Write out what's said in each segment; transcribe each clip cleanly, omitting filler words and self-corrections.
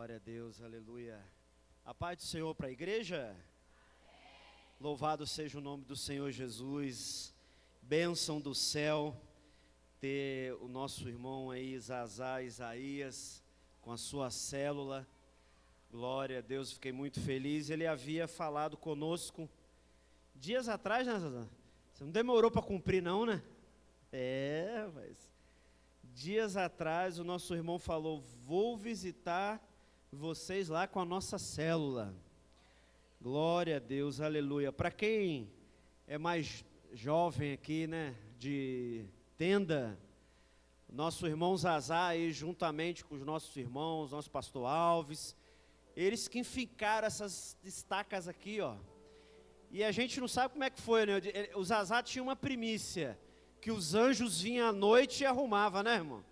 Glória a Deus, aleluia. A paz do Senhor para a igreja. Louvado seja o nome do Senhor Jesus. Bênção do céu ter o nosso irmão aí, Zazá Isaías, com a sua célula. Glória a Deus, fiquei muito feliz. Ele havia falado conosco dias atrás, né, Zazá? Você não demorou para cumprir não, né? Mas dias atrás o nosso irmão falou: vou visitar vocês lá com a nossa célula. Glória a Deus, aleluia. Para quem é mais jovem aqui, né, de tenda, nosso irmão Zazá aí, juntamente com os nossos irmãos, nosso pastor Alves, eles que ficaram essas estacas aqui, ó. E a gente não sabe como é que foi, né? O Zazá tinha uma primícia, que os anjos vinham à noite e arrumavam, né, irmão?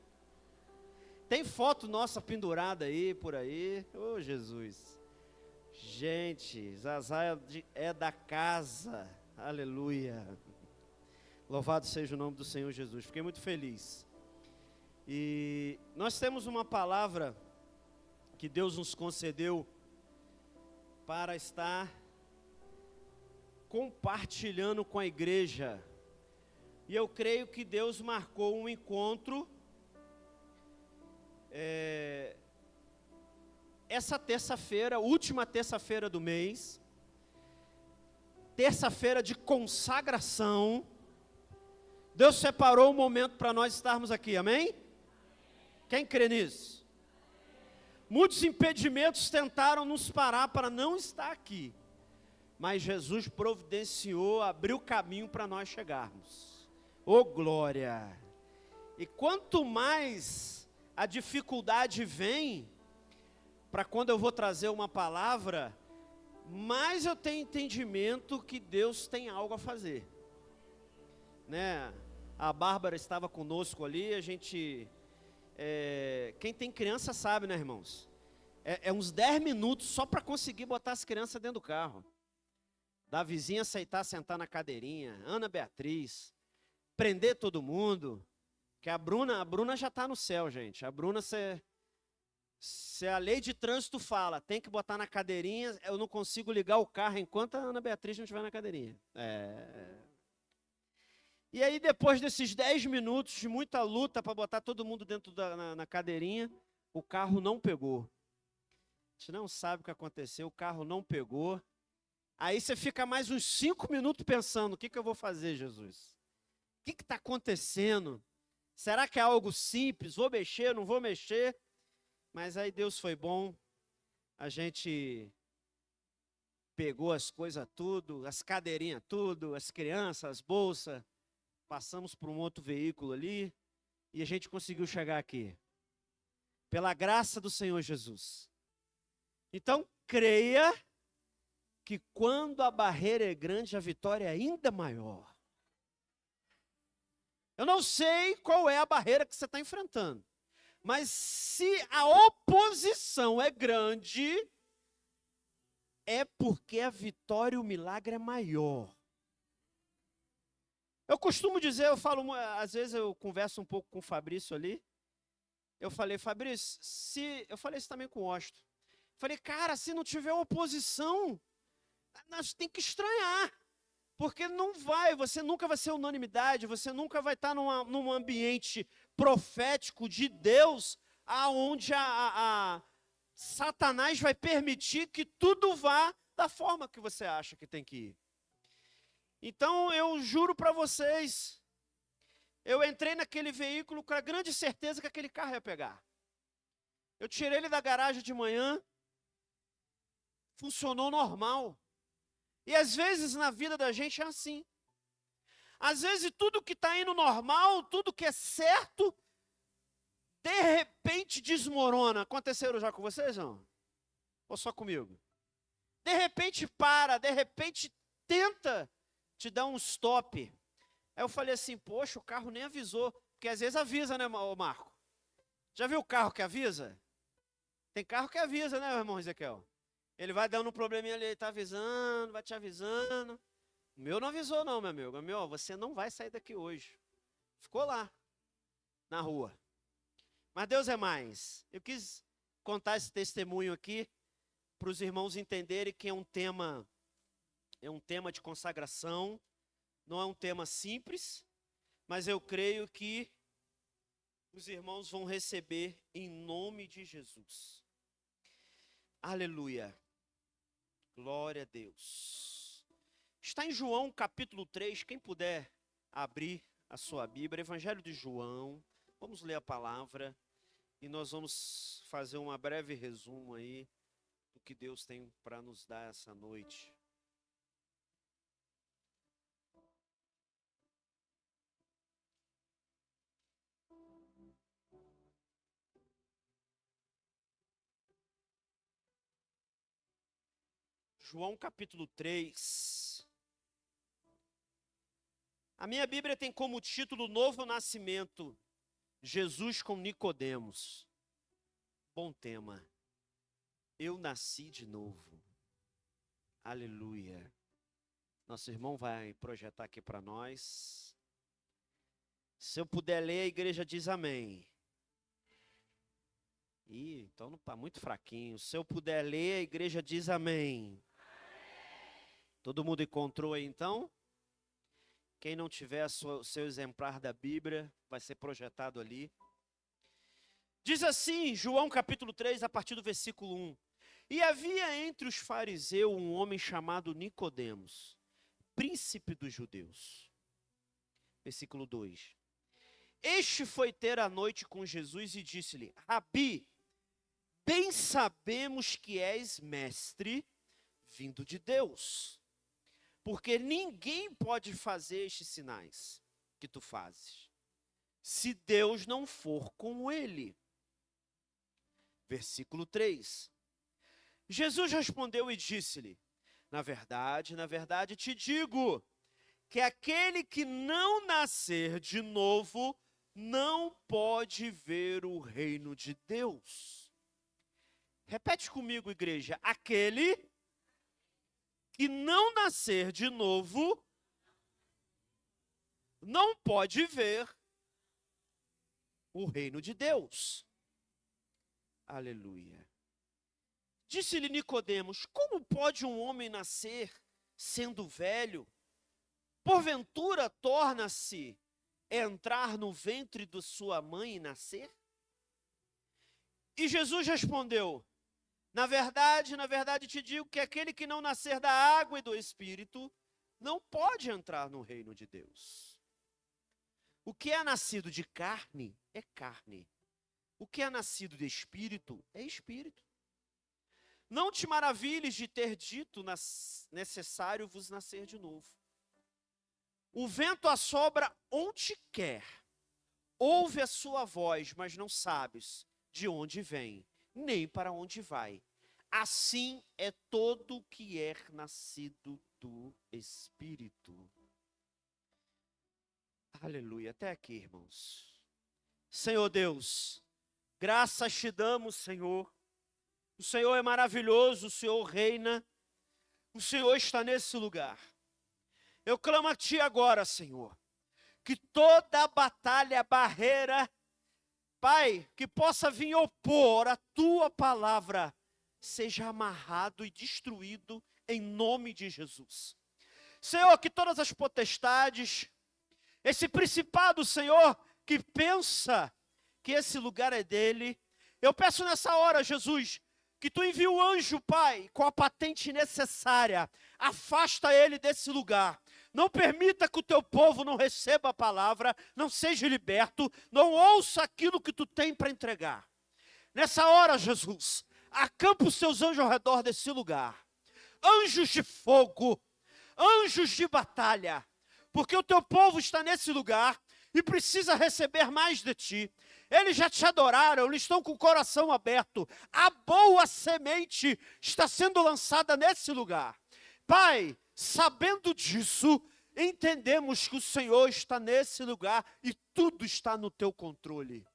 Tem foto nossa pendurada aí, por aí. Ô, Jesus. Gente, Zazá é da casa. Aleluia. Louvado seja o nome do Senhor Jesus. Fiquei muito feliz. E nós temos uma palavra que Deus nos concedeu para estar compartilhando com a igreja. E eu creio que Deus marcou um encontro essa terça-feira, última terça-feira do mês, terça-feira de consagração. Deus separou um momento para nós estarmos aqui, amém? Quem crê nisso? Muitos impedimentos tentaram nos parar para não estar aqui, mas Jesus providenciou, abriu caminho para nós chegarmos. Ô glória! E quanto mais a dificuldade vem, para quando eu vou trazer uma palavra, mais eu tenho entendimento que Deus tem algo a fazer, né? A Bárbara estava conosco ali, a gente, quem tem criança sabe, né, irmãos? É uns 10 minutos só para conseguir botar as crianças dentro do carro, da vizinha aceitar sentar na cadeirinha, Ana Beatriz, prender todo mundo, que a Bruna já está no céu, gente. A Bruna, se a lei de trânsito fala, tem que botar na cadeirinha, eu não consigo ligar o carro enquanto a Ana Beatriz não estiver na cadeirinha. E aí, depois desses 10 minutos de muita luta para botar todo mundo dentro na cadeirinha, o carro não pegou. A gente não sabe o que aconteceu, o carro não pegou. Aí você fica mais uns 5 minutos pensando: o que eu vou fazer, Jesus? O que está acontecendo? Será que é algo simples? Vou mexer, não vou mexer? Mas aí Deus foi bom, a gente pegou as coisas tudo, as cadeirinhas tudo, as crianças, as bolsas, passamos por um outro veículo ali e a gente conseguiu chegar aqui. Pela graça do Senhor Jesus. Então, creia que quando a barreira é grande, a vitória é ainda maior. Eu não sei qual é a barreira que você está enfrentando, mas se a oposição é grande, é porque a vitória e o milagre é maior. Eu costumo dizer, às vezes eu converso um pouco com o Fabrício ali, eu falei: Fabrício, eu falei isso também com o Washington, falei: cara, se não tiver oposição, nós temos que estranhar. Porque você nunca vai ser unanimidade, você nunca vai estar num ambiente profético de Deus, aonde Satanás vai permitir que tudo vá da forma que você acha que tem que ir. Então eu juro para vocês, eu entrei naquele veículo com a grande certeza que aquele carro ia pegar. Eu tirei ele da garagem de manhã, funcionou normal. E às vezes na vida da gente é assim. Às vezes tudo que está indo normal, tudo que é certo, de repente desmorona. Aconteceram já com vocês, não? Ou só comigo? De repente para, de repente tenta te dar um stop. Aí eu falei assim: poxa, o carro nem avisou. Porque às vezes avisa, né, Marco? Já viu o carro que avisa? Tem carro que avisa, né, irmão Ezequiel? Ele vai dando um probleminha ali, ele está avisando, vai te avisando. O meu não avisou não, meu amigo. O meu, você não vai sair daqui hoje. Ficou lá, na rua. Mas Deus é mais. Eu quis contar esse testemunho aqui para os irmãos entenderem que é um tema de consagração, não é um tema simples, mas eu creio que os irmãos vão receber em nome de Jesus. Aleluia. Glória a Deus. Está em João capítulo 3, quem puder abrir a sua Bíblia, Evangelho de João, vamos ler a palavra e nós vamos fazer uma breve resumo aí do que Deus tem para nos dar essa noite. João capítulo 3. A minha Bíblia tem como título Novo Nascimento, Jesus com Nicodemos. Bom tema. Eu nasci de novo. Aleluia. Nosso irmão vai projetar aqui para nós. Se eu puder ler, a igreja diz amém. Então não está muito fraquinho. Se eu puder ler, a igreja diz amém. Todo mundo encontrou aí então? Quem não tiver o seu exemplar da Bíblia, vai ser projetado ali. Diz assim, João capítulo 3, a partir do versículo 1. E havia entre os fariseus um homem chamado Nicodemos, príncipe dos judeus. Versículo 2. Este foi ter a noite com Jesus e disse-lhe, Rabi, bem sabemos que és mestre vindo de Deus, porque ninguém pode fazer estes sinais que tu fazes, se Deus não for com ele. Versículo 3. Jesus respondeu e disse-lhe, na verdade te digo, que aquele que não nascer de novo, não pode ver o reino de Deus. Repete comigo, igreja. Aquele que não nascer de novo, não pode ver o reino de Deus. Aleluia. Disse-lhe Nicodemos, como pode um homem nascer sendo velho? Porventura torna-se entrar no ventre de sua mãe e nascer? E Jesus respondeu, na verdade te digo que aquele que não nascer da água e do Espírito, não pode entrar no reino de Deus. O que é nascido de carne é carne. O que é nascido de Espírito é Espírito. Não te maravilhes de ter dito, necessário vos nascer de novo. O vento assopra onde quer, ouve a sua voz, mas não sabes de onde vem, nem para onde vai. Assim é todo que é nascido do Espírito. Aleluia, até aqui, irmãos. Senhor Deus, graças te damos, Senhor. O Senhor é maravilhoso, o Senhor reina, o Senhor está nesse lugar. Eu clamo a Ti agora, Senhor, que toda batalha, barreira, Pai, que possa vir opor a Tua palavra, seja amarrado e destruído em nome de Jesus. Senhor, que todas as potestades, esse principado, Senhor, que pensa que esse lugar é dele, eu peço nessa hora, Jesus, que Tu envie o anjo, Pai, com a patente necessária, afasta ele desse lugar. Não permita que o Teu povo não receba a palavra, não seja liberto, não ouça aquilo que Tu tem para entregar. Nessa hora, Jesus, acampa os Seus anjos ao redor desse lugar. Anjos de fogo, anjos de batalha, porque o Teu povo está nesse lugar e precisa receber mais de Ti. Eles já Te adoraram, eles estão com o coração aberto. A boa semente está sendo lançada nesse lugar. Pai, sabendo disso, entendemos que o Senhor está nesse lugar e tudo está no Teu controle.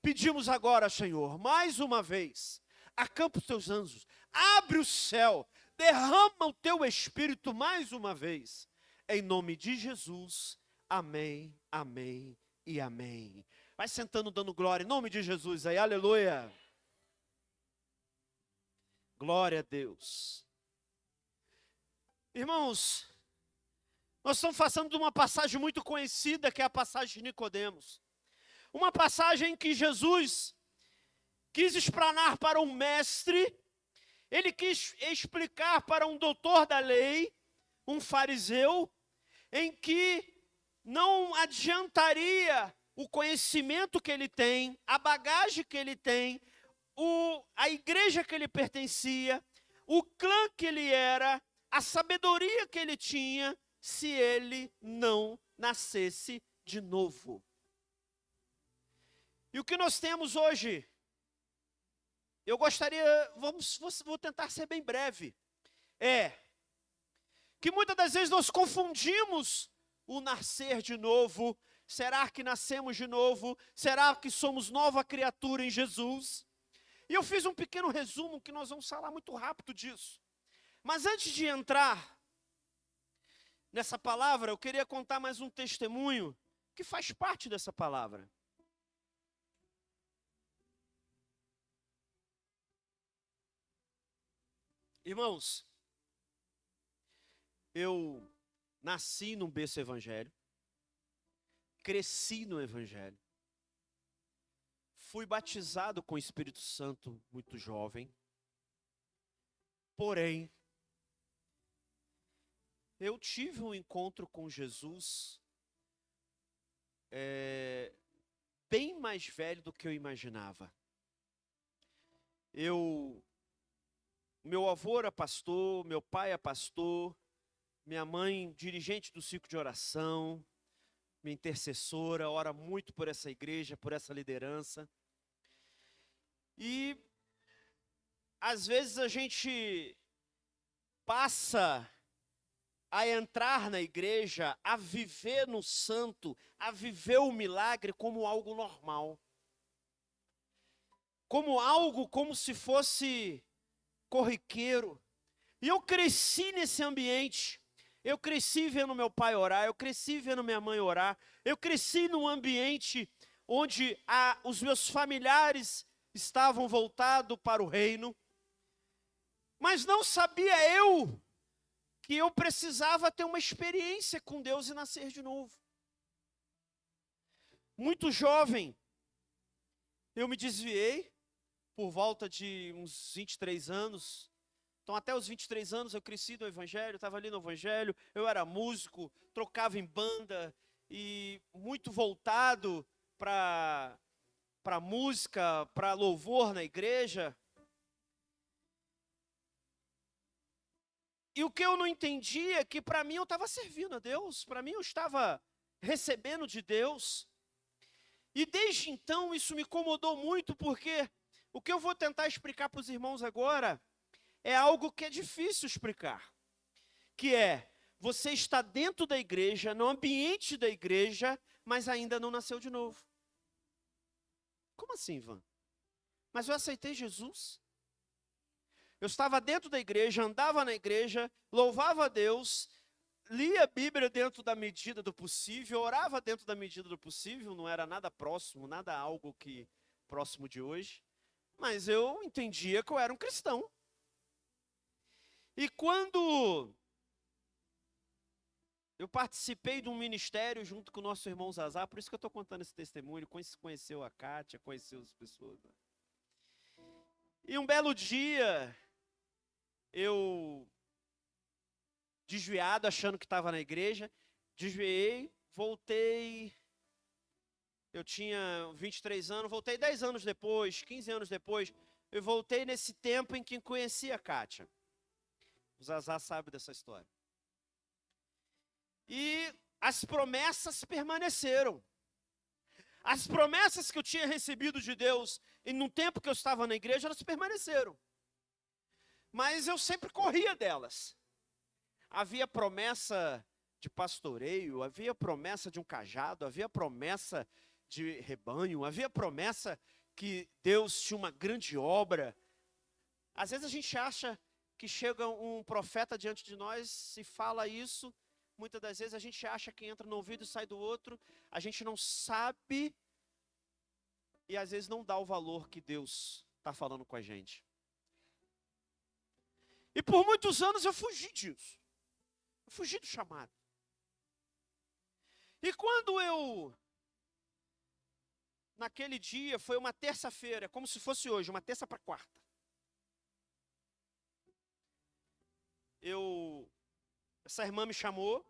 Pedimos agora, Senhor, mais uma vez, acampa os Teus anjos, abre o céu, derrama o Teu Espírito mais uma vez. Em nome de Jesus, amém, amém e amém. Vai sentando dando glória em nome de Jesus aí, aleluia. Glória a Deus. Irmãos, nós estamos passando de uma passagem muito conhecida, que é a passagem de Nicodemos. Uma passagem em que Jesus quis explanar para um mestre, ele quis explicar para um doutor da lei, um fariseu, em que não adiantaria o conhecimento que ele tem, a bagagem que ele tem, a igreja que ele pertencia, o clã que ele era, a sabedoria que ele tinha, se ele não nascesse de novo. E o que nós temos hoje, eu gostaria, vou tentar ser bem breve, é que muitas das vezes nós confundimos o nascer de novo. Será que nascemos de novo? Será que somos nova criatura em Jesus? E eu fiz um pequeno resumo que nós vamos falar muito rápido disso. Mas antes de entrar nessa palavra, eu queria contar mais um testemunho que faz parte dessa palavra. Irmãos, eu nasci num berço evangélico, cresci no evangelho, fui batizado com o Espírito Santo muito jovem, porém, eu tive um encontro com Jesus bem mais velho do que eu imaginava. Meu avô era pastor, meu pai é pastor, minha mãe dirigente do ciclo de oração, minha intercessora, ora muito por essa igreja, por essa liderança. E às vezes a gente passa a entrar na igreja, a viver no santo, a viver o milagre como algo normal. Como algo como se fosse corriqueiro. E eu cresci nesse ambiente. Eu cresci vendo meu pai orar, eu cresci vendo minha mãe orar, eu cresci num ambiente onde os meus familiares estavam voltados para o reino, mas não sabia eu que eu precisava ter uma experiência com Deus e nascer de novo. Muito jovem, eu me desviei por volta de uns 23 anos. Então, até os 23 anos eu cresci no evangelho, estava ali no evangelho, eu era músico, trocava em banda e muito voltado para música, para louvor na igreja. E o que eu não entendia é que para mim eu estava servindo a Deus, para mim eu estava recebendo de Deus. E desde então isso me incomodou muito, porque o que eu vou tentar explicar para os irmãos agora é algo que é difícil explicar, que é, você está dentro da igreja, no ambiente da igreja, mas ainda não nasceu de novo. Como assim, Ivan? Mas eu aceitei Jesus. Eu estava dentro da igreja, andava na igreja, louvava a Deus, lia a Bíblia dentro da medida do possível, orava dentro da medida do possível, não era nada próximo, nada algo que próximo de hoje, mas eu entendia que eu era um cristão. E quando eu participei de um ministério junto com o nosso irmão Zazá, por isso que eu estou contando esse testemunho, ele conheceu a Kátia, conheceu as pessoas. E um belo dia, eu, desviado, achando que estava na igreja, desviei, voltei, eu tinha 23 anos, voltei 10 anos depois, 15 anos depois, eu voltei nesse tempo em que conheci a Kátia. O Zazá sabe dessa história. E as promessas permaneceram. As promessas que eu tinha recebido de Deus e no tempo que eu estava na igreja, elas permaneceram. Mas eu sempre corria delas. Havia promessa de pastoreio, havia promessa de um cajado, havia promessa de rebanho, havia promessa que Deus tinha uma grande obra. Às vezes a gente acha que chega um profeta diante de nós e fala isso, muitas das vezes a gente acha que entra no ouvido e sai do outro, a gente não sabe e às vezes não dá o valor que Deus está falando com a gente. E por muitos anos eu fugi disso. Eu fugi do chamado. E quando naquele dia, foi uma terça-feira, como se fosse hoje, uma terça para quarta. Essa irmã me chamou,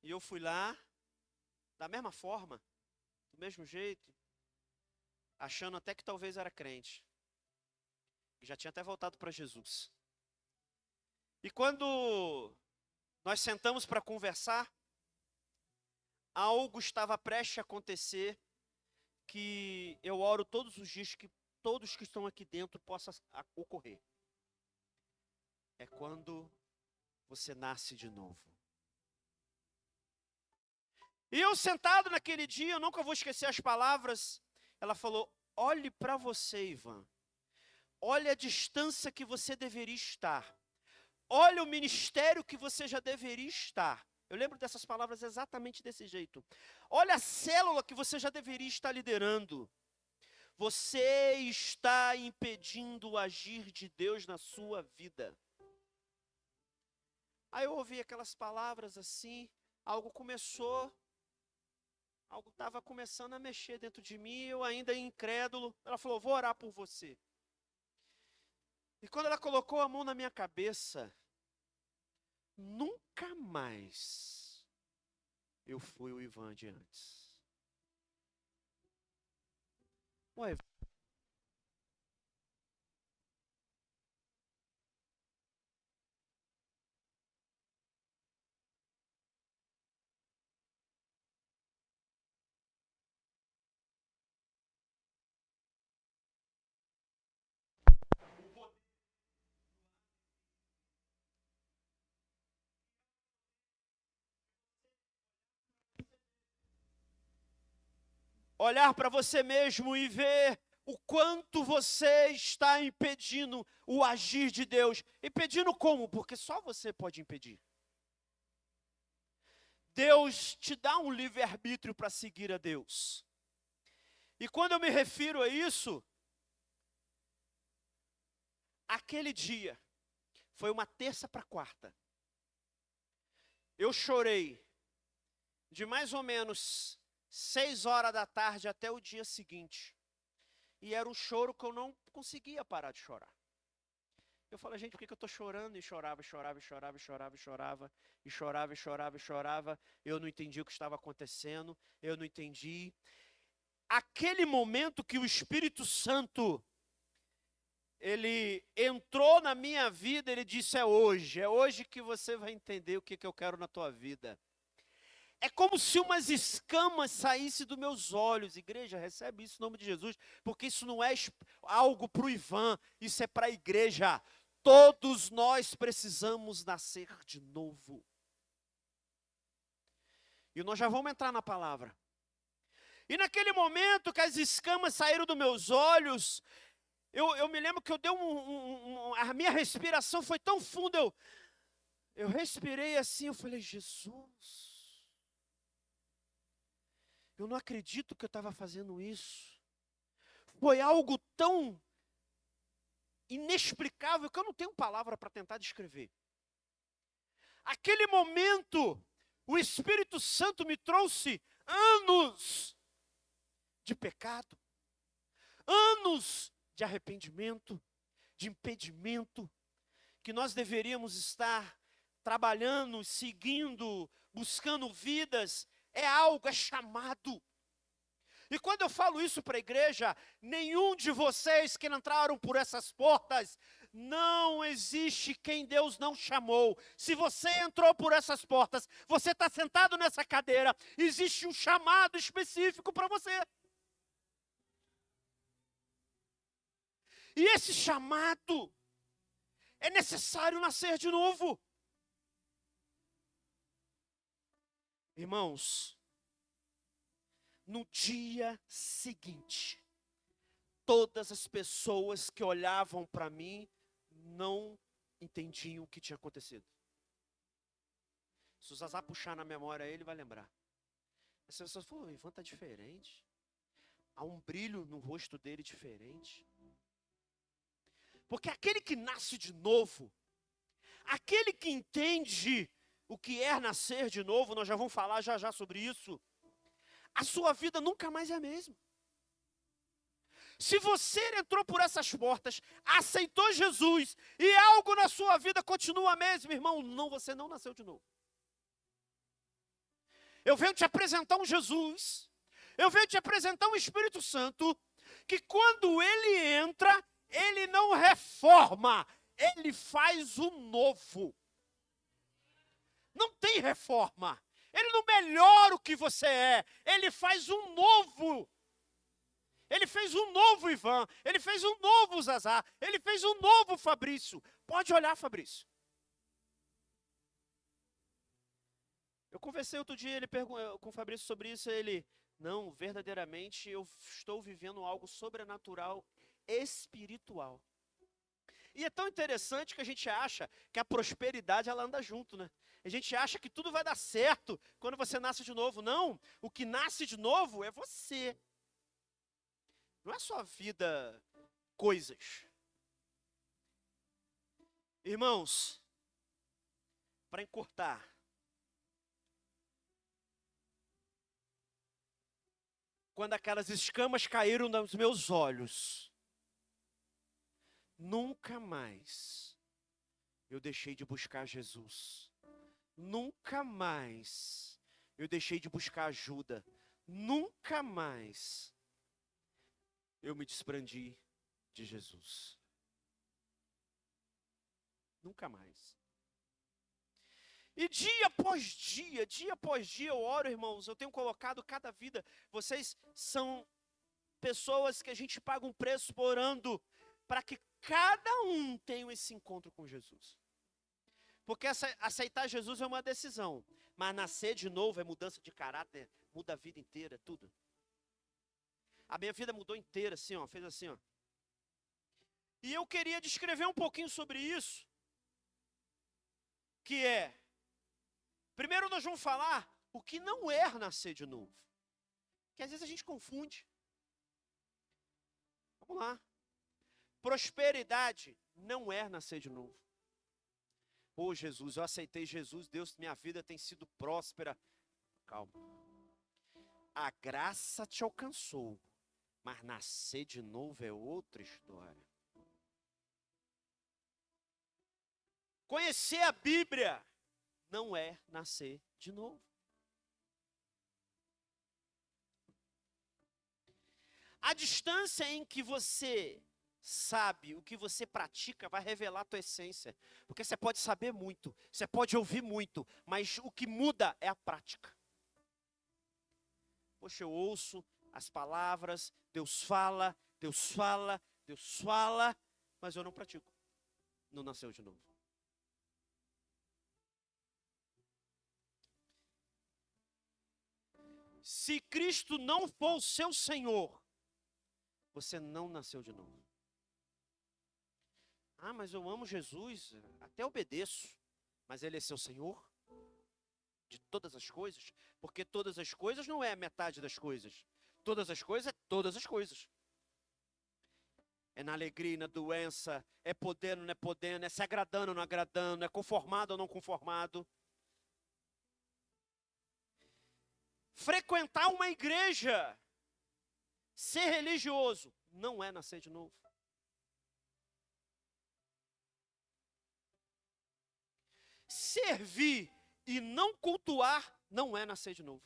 e eu fui lá, da mesma forma, do mesmo jeito, achando até que talvez era crente. Já tinha até voltado para Jesus. E quando nós sentamos para conversar, algo estava prestes a acontecer, que eu oro todos os dias que todos que estão aqui dentro possa ocorrer. É quando você nasce de novo. E eu sentado naquele dia, eu nunca vou esquecer as palavras. Ela falou: olhe para você, Ivan. Olha a distância que você deveria estar. Olha o ministério que você já deveria estar. Eu lembro dessas palavras exatamente desse jeito. Olha a célula que você já deveria estar liderando. Você está impedindo o agir de Deus na sua vida. Aí eu ouvi aquelas palavras assim, algo estava começando a mexer dentro de mim, eu ainda incrédulo. Ela falou: vou orar por você. E quando ela colocou a mão na minha cabeça, nunca mais eu fui o Ivan de antes. Ué, olhar para você mesmo e ver o quanto você está impedindo o agir de Deus. Impedindo como? Porque só você pode impedir. Deus te dá um livre-arbítrio para seguir a Deus. E quando eu me refiro a isso, aquele dia, foi uma terça para quarta, eu chorei de mais ou menos 6 horas da tarde até o dia seguinte. E era um choro que eu não conseguia parar de chorar. Eu falei: gente, por que eu estou chorando? E chorava, chorava, chorava, chorava, chorava, e chorava, chorava, chorava. Eu não entendi o que estava acontecendo, eu não entendi. Aquele momento que o Espírito Santo, ele entrou na minha vida, ele disse: é hoje que você vai entender o que eu quero na tua vida. É como se umas escamas saíssem dos meus olhos. Igreja, recebe isso em nome de Jesus, porque isso não é algo para o Ivan, isso é para a igreja. Todos nós precisamos nascer de novo. E nós já vamos entrar na palavra. E naquele momento que as escamas saíram dos meus olhos, eu me lembro que eu dei a minha respiração foi tão funda, eu respirei assim, eu falei: Jesus, eu não acredito que eu estava fazendo isso. Foi algo tão inexplicável que eu não tenho palavra para tentar descrever. Aquele momento, o Espírito Santo me trouxe anos de pecado, anos de arrependimento, de impedimento, que nós deveríamos estar trabalhando, seguindo, buscando vidas. É algo, é chamado. E quando eu falo isso para a igreja, nenhum de vocês que entraram por essas portas, não existe quem Deus não chamou. Se você entrou por essas portas, você está sentado nessa cadeira, existe um chamado específico para você. E esse chamado, é necessário nascer de novo. Irmãos, no dia seguinte, todas as pessoas que olhavam para mim não entendiam o que tinha acontecido. Se o Zazá puxar na memória, ele vai lembrar. As pessoas falaram: o Ivan está diferente. Há um brilho no rosto dele diferente. Porque aquele que nasce de novo, aquele que entende o que é nascer de novo, nós já vamos falar já já sobre isso, a sua vida nunca mais é a mesma. Se você entrou por essas portas, aceitou Jesus, e algo na sua vida continua mesmo, irmão, não, você não nasceu de novo. Eu venho te apresentar um Jesus, eu venho te apresentar um Espírito Santo, que quando ele entra, ele não reforma, ele faz o novo. Não tem reforma. Ele não melhora o que você é, ele faz um novo. Ele fez um novo Ivan, ele fez um novo Zazá, ele fez um novo Fabrício. Pode olhar, Fabrício. Eu conversei outro dia com o Fabrício sobre isso, ele, não, verdadeiramente eu estou vivendo algo sobrenatural, espiritual. E é tão interessante que a gente acha que a prosperidade ela anda junto, né? A gente acha que tudo vai dar certo quando você nasce de novo. Não, o que nasce de novo é você. Não é só vida, coisas. Irmãos, para encurtar, quando aquelas escamas caíram nos meus olhos, nunca mais eu deixei de buscar Jesus. Nunca mais eu deixei de buscar ajuda. Nunca mais eu me desprendi de Jesus. Nunca mais. E dia após dia eu oro, irmãos, eu tenho colocado cada vida. Vocês são pessoas que a gente paga um preço por orando, para que cada um tenha esse encontro com Jesus. Porque aceitar Jesus é uma decisão, mas nascer de novo é mudança de caráter, muda a vida inteira, tudo. A minha vida mudou inteira, assim, ó, fez assim, ó. E eu queria descrever um pouquinho sobre isso, que é, primeiro nós vamos falar o que não é nascer de novo, que às vezes a gente confunde. Vamos lá. Prosperidade não é nascer de novo. Pô, Jesus, eu aceitei Jesus, Deus, minha vida tem sido próspera. Calma. A graça te alcançou, mas nascer de novo é outra história. Conhecer a Bíblia não é nascer de novo. A distância em que você sabe, o que você pratica, vai revelar a tua essência. Porque você pode saber muito, você pode ouvir muito, mas o que muda é a prática. Poxa, eu ouço as palavras, Deus fala, Deus fala, Deus fala, mas eu não pratico. Não nasceu de novo. Se Cristo não for o seu Senhor, você não nasceu de novo. Ah, mas eu amo Jesus, até obedeço, mas Ele é seu Senhor? De todas as coisas? Porque todas as coisas não é metade das coisas. Todas as coisas é todas as coisas. É na alegria e na doença, é podendo, não é podendo, é se agradando, não agradando, é conformado ou não conformado. Frequentar uma igreja, ser religioso, não é nascer de novo. Servir e não cultuar não é nascer de novo.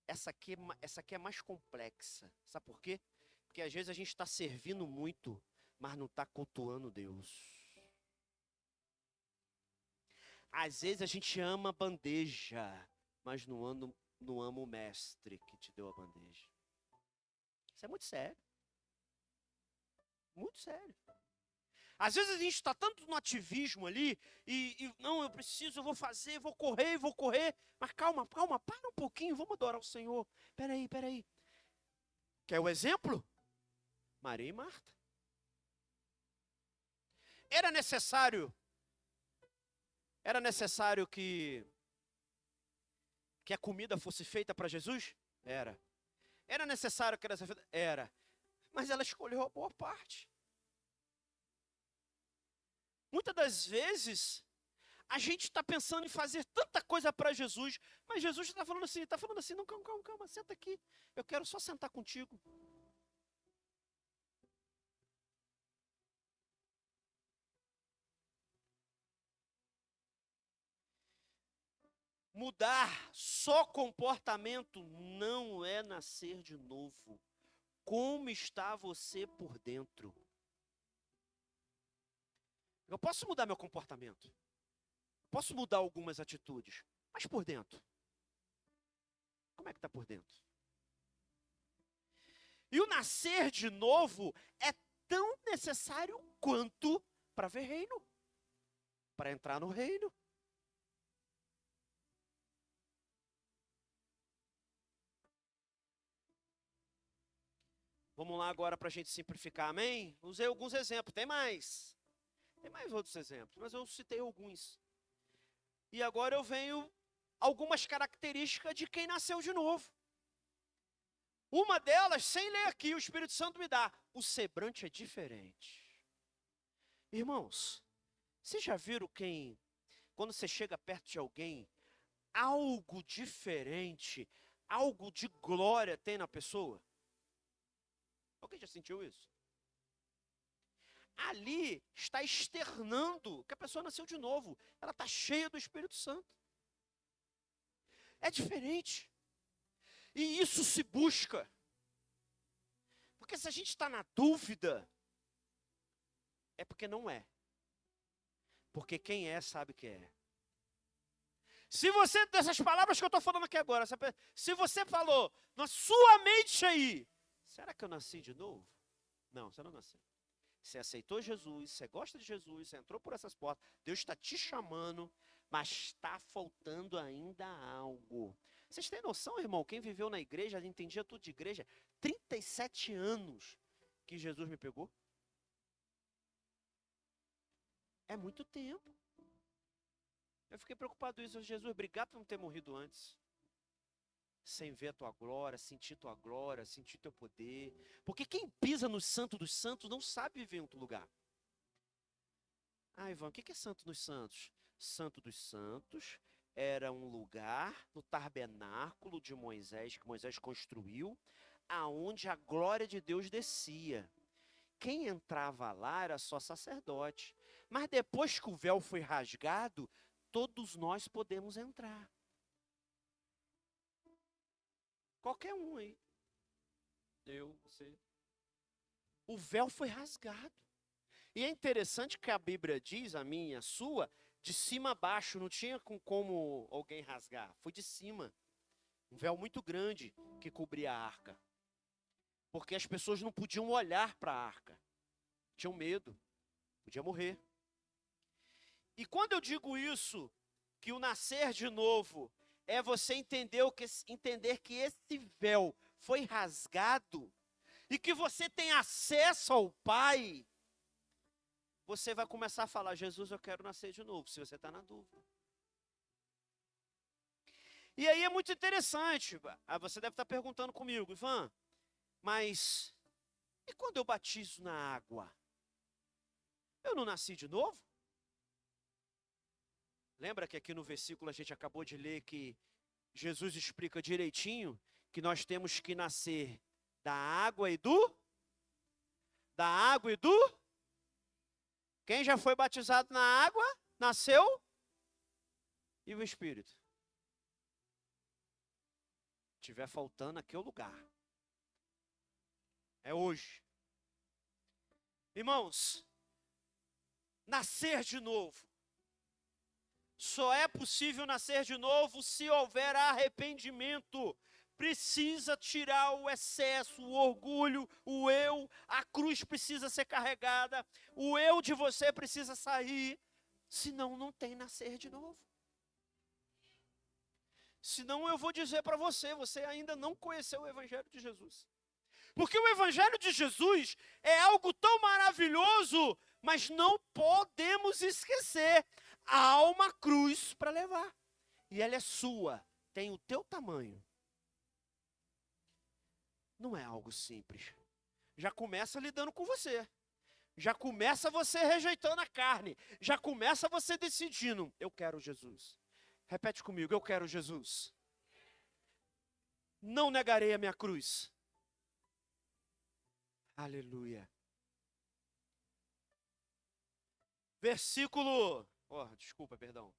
Essa aqui é mais complexa. Sabe por quê? Porque às vezes a gente está servindo muito, mas não está cultuando Deus. Às vezes a gente ama a bandeja, mas não ama o mestre que te deu a bandeja. Isso é muito sério. Muito sério. Às vezes a gente está tanto no ativismo ali, e não, eu preciso, eu vou fazer, vou correr, mas calma, para um pouquinho, vamos adorar o Senhor. Peraí. Quer o exemplo? Maria e Marta. Era necessário que a comida fosse feita para Jesus? Era. Era necessário que ela fosse feita? Era. Mas ela escolheu a boa parte. Muitas das vezes, a gente está pensando em fazer tanta coisa para Jesus, mas Jesus está falando assim, não, calma, calma, calma, senta aqui, eu quero só sentar contigo. Mudar só comportamento não é nascer de novo. Como está você por dentro? Eu posso mudar meu comportamento, posso mudar algumas atitudes, mas por dentro, como é que está por dentro? E o nascer de novo é tão necessário quanto para ver reino, para entrar no reino. Vamos lá agora para a gente simplificar, amém? Usei alguns exemplos, tem mais outros exemplos, mas eu citei alguns. E agora eu venho algumas características de quem nasceu de novo. Uma delas, sem ler aqui, o Espírito Santo me dá. O semblante é diferente. Irmãos, vocês já viram quando você chega perto de alguém, algo diferente, algo de glória tem na pessoa? Alguém já sentiu isso? Ali está externando que a pessoa nasceu de novo. Ela está cheia do Espírito Santo. É diferente. E isso se busca. Porque se a gente está na dúvida, é porque não é. Porque quem é, sabe que é. Se você, dessas palavras que eu estou falando aqui agora, se você falou na sua mente aí, será que eu nasci de novo? Não, você não nasceu. Você aceitou Jesus, você gosta de Jesus, você entrou por essas portas, Deus está te chamando, mas está faltando ainda algo. Vocês têm noção, irmão? Quem viveu na igreja, entendia tudo de igreja, 37 anos que Jesus me pegou. É muito tempo. Eu fiquei preocupado com isso. Jesus, obrigado por não ter morrido antes. Sem ver a tua glória, sentir tua glória, sentir teu poder. Porque quem pisa no Santo dos Santos não sabe viver em outro lugar. Ah, Ivan, o que é Santo dos Santos? Santo dos Santos era um lugar no tabernáculo de Moisés, que Moisés construiu, aonde a glória de Deus descia. Quem entrava lá era só sacerdote. Mas depois que o véu foi rasgado, todos nós podemos entrar. Qualquer um aí. Eu, você. O véu foi rasgado. E é interessante que a Bíblia diz, a minha e a sua, de cima a baixo, não tinha como alguém rasgar. Foi de cima. Um véu muito grande que cobria a arca. Porque as pessoas não podiam olhar para a arca. Tinham medo. Podia morrer. E quando eu digo isso, que o nascer de novo é você entender que esse véu foi rasgado e que você tem acesso ao Pai, você vai começar a falar, Jesus, eu quero nascer de novo, se você está na dúvida. E aí é muito interessante, você deve estar perguntando comigo, Ivan, mas e quando eu batizo na água? Eu não nasci de novo? Lembra que aqui no versículo a gente acabou de ler que Jesus explica direitinho que nós temos que nascer da água e do? Da água e do? Quem já foi batizado na água, nasceu? E o Espírito? Se tiver faltando aqui é o lugar. É hoje. Irmãos, nascer de novo. Só é possível nascer de novo se houver arrependimento. Precisa tirar o excesso, o orgulho, o eu. A cruz precisa ser carregada. O eu de você precisa sair. Senão não tem nascer de novo. Senão eu vou dizer para você, você ainda não conheceu o Evangelho de Jesus. Porque o Evangelho de Jesus é algo tão maravilhoso, mas não podemos esquecer. Há uma cruz para levar. E ela é sua, tem o teu tamanho. Não é algo simples. Já começa lidando com você. Já começa você rejeitando a carne. Já começa você decidindo, eu quero Jesus. Repete comigo, eu quero Jesus. Não negarei a minha cruz. Aleluia. Versículo, desculpa, perdão.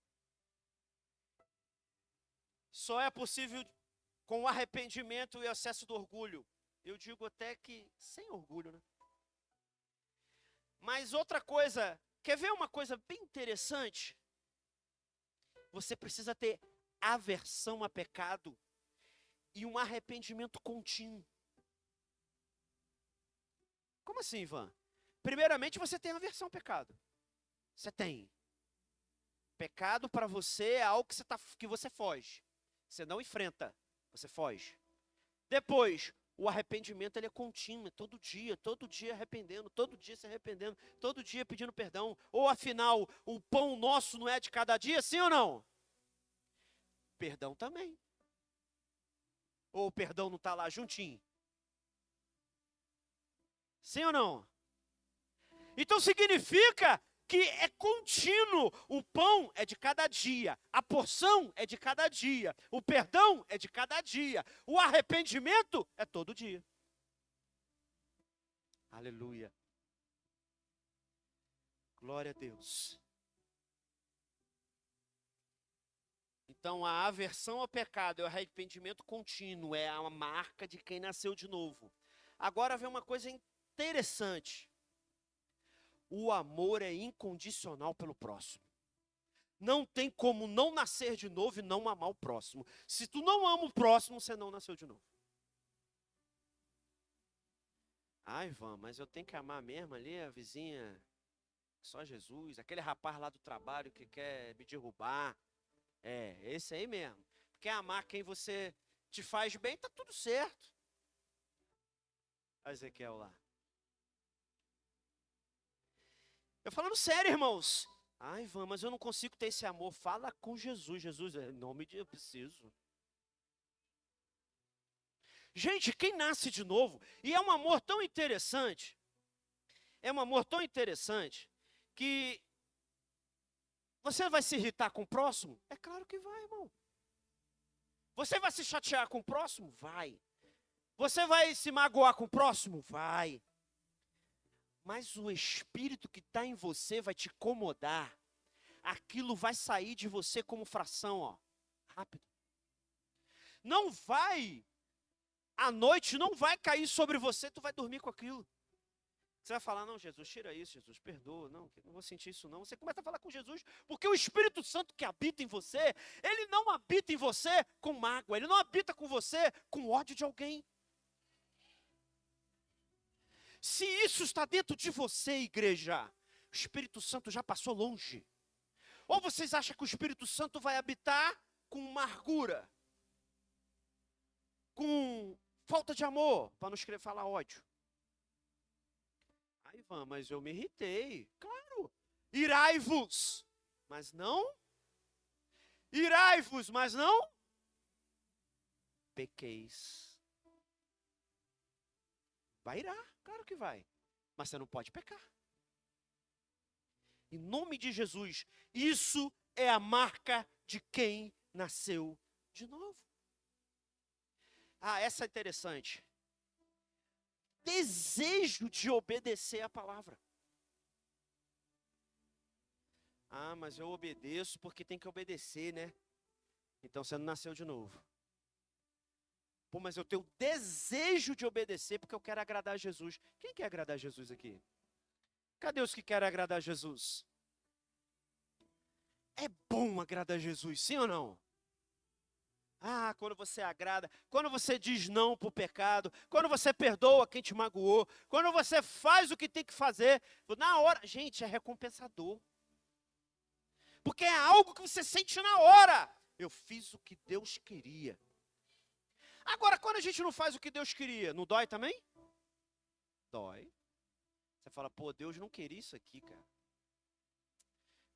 Só é possível com o arrependimento e o excesso do orgulho. Eu digo até que sem orgulho, né? Mas outra coisa, quer ver uma coisa bem interessante? Você precisa ter aversão a pecado e um arrependimento contínuo. Como assim, Ivan? Primeiramente, você tem aversão ao pecado. Você tem. Pecado para você é algo que você foge. Você não enfrenta, você foge. Depois, o arrependimento ele é contínuo, é todo dia arrependendo, todo dia se arrependendo, todo dia pedindo perdão. Ou afinal, o pão nosso não é de cada dia, sim ou não? Perdão também. Ou o perdão não está lá juntinho? Sim ou não? Então significa que é contínuo, o pão é de cada dia, a porção é de cada dia, o perdão é de cada dia, o arrependimento é todo dia. Aleluia. Glória a Deus. Então a aversão ao pecado e o arrependimento contínuo é a marca de quem nasceu de novo. Agora vem uma coisa interessante. O amor é incondicional pelo próximo. Não tem como não nascer de novo e não amar o próximo. Se tu não ama o próximo, você não nasceu de novo. Ai, Ivan, mas eu tenho que amar mesmo ali a vizinha, só Jesus, aquele rapaz lá do trabalho que quer me derrubar. É, esse aí mesmo. Porque amar quem você te faz bem, tá tudo certo. A Ezequiel lá. Eu falando sério, irmãos. Ai, Ivan, mas eu não consigo ter esse amor. Fala com Jesus. Jesus, em nome de eu preciso. Gente, quem nasce de novo, e é um amor tão interessante, que você vai se irritar com o próximo? É claro que vai, irmão. Você vai se chatear com o próximo? Vai. Você vai se magoar com o próximo? Vai. Mas o espírito que está em você vai te incomodar. Aquilo vai sair de você como fração, rápido. Não vai, à noite não vai cair sobre você, tu vai dormir com aquilo. Você vai falar, não, Jesus, tira isso, Jesus, perdoa, não vou sentir isso não. Você começa a falar com Jesus, porque o Espírito Santo que habita em você, ele não habita em você com mágoa, ele não habita com você com ódio de alguém. Se isso está dentro de você, igreja, o Espírito Santo já passou longe. Ou vocês acham que o Espírito Santo vai habitar com amargura, com falta de amor, para não falar ódio? Ai, Ivan, mas eu me irritei. Claro. Irai-vos, mas não. Irai-vos, mas não pequeis. Vai irar, claro que vai. Mas você não pode pecar. Em nome de Jesus, isso é a marca de quem nasceu de novo. Essa é interessante. Desejo de obedecer a palavra. Mas eu obedeço porque tem que obedecer, né? Então você não nasceu de novo. Pô, mas eu tenho desejo de obedecer porque eu quero agradar a Jesus. Quem quer agradar a Jesus aqui? Cadê os que querem agradar a Jesus? É bom agradar a Jesus, sim ou não? Quando você agrada, quando você diz não para o pecado, quando você perdoa quem te magoou, quando você faz o que tem que fazer, na hora, gente, é recompensador. Porque é algo que você sente na hora. Eu fiz o que Deus queria. Agora, quando a gente não faz o que Deus queria, não dói também? Dói. Você fala, pô, Deus não queria isso aqui, cara.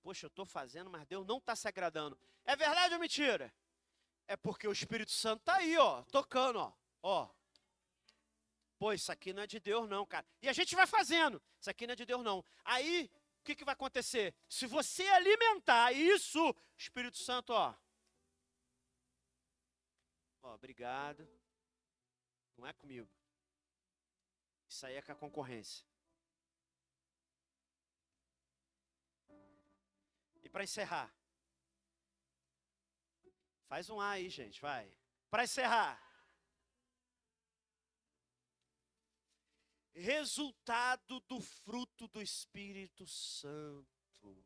Poxa, eu estou fazendo, mas Deus não está se agradando. É verdade ou mentira? É porque o Espírito Santo está aí, tocando, ó. Pô, isso aqui não é de Deus não, cara. E a gente vai fazendo. Isso aqui não é de Deus não. Aí, o que vai acontecer? Se você alimentar isso, Espírito Santo, ó, obrigado. Não é comigo. Isso aí é com a concorrência. E para encerrar, faz um A aí, gente, vai. Para encerrar, resultado do fruto do Espírito Santo.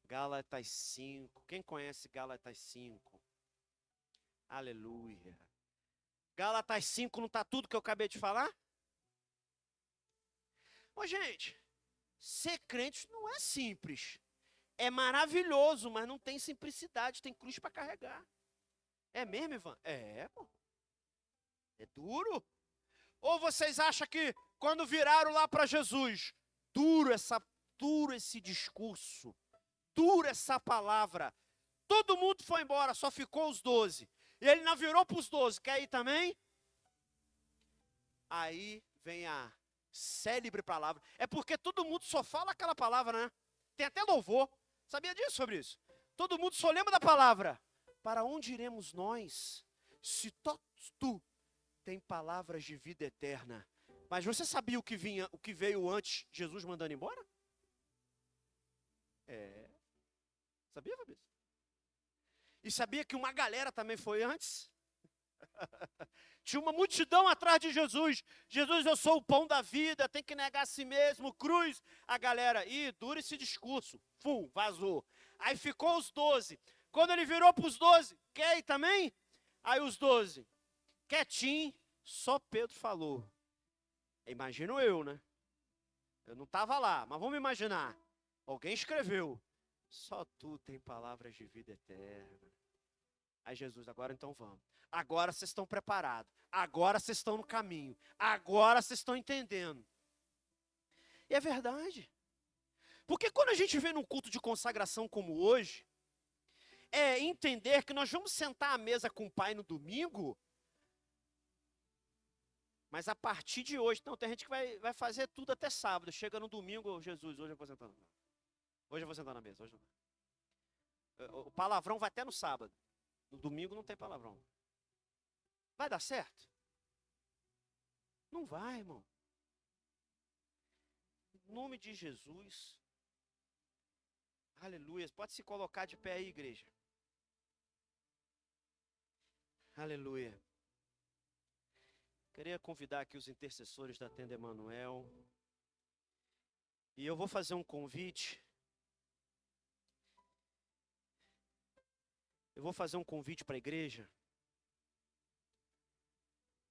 Gálatas 5. Quem conhece Gálatas 5? Aleluia. Gálatas 5 não está tudo que eu acabei de falar? Ô, gente, ser crente não é simples. É maravilhoso, mas não tem simplicidade, tem cruz para carregar. É mesmo, Ivan? É, pô. É duro. Ou vocês acham que quando viraram lá para Jesus, duro esse discurso, dura essa palavra, todo mundo foi embora, só ficou os 12. E ele não virou para os 12, quer ir também? Aí vem a célebre palavra. É porque todo mundo só fala aquela palavra, né? Tem até louvor. Sabia disso, sobre isso? Todo mundo só lembra da palavra. Para onde iremos nós, se tu tem palavras de vida eterna? Mas você sabia o que veio antes de Jesus mandando embora? É. Sabia, Fabrício? E sabia que uma galera também foi antes? Tinha uma multidão atrás de Jesus. Jesus, eu sou o pão da vida, tem que negar a si mesmo, cruz. A galera, dura esse discurso. Vazou. Aí ficou os 12. Quando ele virou para os 12, quer ir também? Aí os 12, quietinho, só Pedro falou. Imagino eu, né? Eu não estava lá, mas vamos imaginar. Alguém escreveu. Só tu tem palavras de vida eterna. Aí Jesus, agora então vamos. Agora vocês estão preparados. Agora vocês estão no caminho. Agora vocês estão entendendo. E é verdade. Porque quando a gente vem num culto de consagração como hoje, é entender que nós vamos sentar à mesa com o Pai no domingo, mas a partir de hoje, não, tem gente que vai fazer tudo até sábado. Chega no domingo, Jesus, hoje eu vou sentar. Hoje eu vou sentar na mesa. Hoje não. O palavrão vai até no sábado. No domingo não tem palavrão. Vai dar certo? Não vai, irmão. Em nome de Jesus. Aleluia. Pode se colocar de pé aí, igreja. Aleluia. Queria convidar aqui os intercessores da Tenda Emanuel. E eu vou fazer um convite. Eu vou fazer um convite para a igreja.